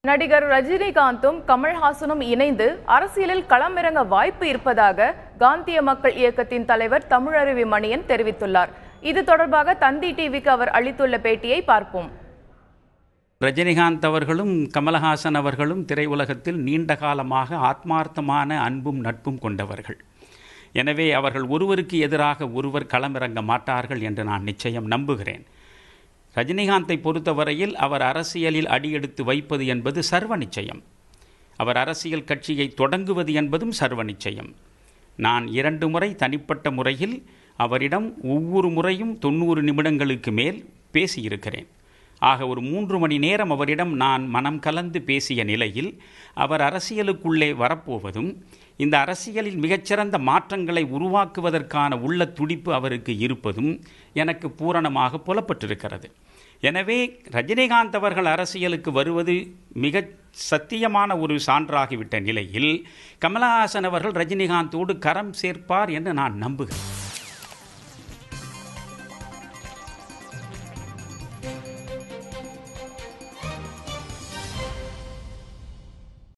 நடிகர் ரஜினிகாந்தும் கமல்ஹாசனும் இணைந்து அரசியலில் களமிறங்க வாய்ப்பு இருப்பதாக காந்திய மக்கள் இயக்கத்தின் தலைவர் தமிழருவி மணியன் தெரிவித்துள்ளார். இது தொடர்பாக தந்தி டிவிக்கு அவர் அளித்துள்ள பேட்டியை பார்ப்போம். ரஜினிகாந்த் அவர்களும் கமல்ஹாசன் அவர்களும் திரையுலகத்தில் நீண்ட காலமாக ஆத்மார்த்தமான அன்பும் நட்பும் கொண்டவர்கள். எனவே அவர்கள் ஒருவருக்கு எதிராக ஒருவர் களமிறங்க மாட்டார்கள் என்று நான் நிச்சயம் நம்புகிறேன். ரஜினிகாந்தை பொறுத்தவரையில் அவர் அரசியலில் அடியெடுத்து வைப்பது என்பது சர்வ நிச்சயம். அவர் அரசியல் கட்சியை தொடங்குவது என்பதும் சர்வ நிச்சயம். நான் 2 முறை தனிப்பட்ட முறையில் அவரிடம் ஒவ்வொரு முறையும் 90 நிமிடங்களுக்கு மேல் பேசியிருக்கிறேன். ஆக ஒரு 3 மணி நேரம் அவரிடம் நான் மனம் கலந்து பேசிய நிலையில் அவர் அரசியலுக்குள்ளே வரப்போவதும் இந்த அரசியலில் மிகச்சிறந்த மாற்றங்களை உருவாக்குவதற்கான உள்ள துடிப்பு அவருக்கு இருப்பதும் எனக்கு பூரணமாக புலப்பட்டிருக்கிறது. எனவே ரஜினிகாந்த் அவர்கள் அரசியலுக்கு வருவது மிக சத்தியமான ஒரு சான்றாகிவிட்ட நிலையில் கமல்ஹாசன் அவர்கள் ரஜினிகாந்தோடு கரம் சேர்ப்பார் என்று நான் நம்புகிறேன்.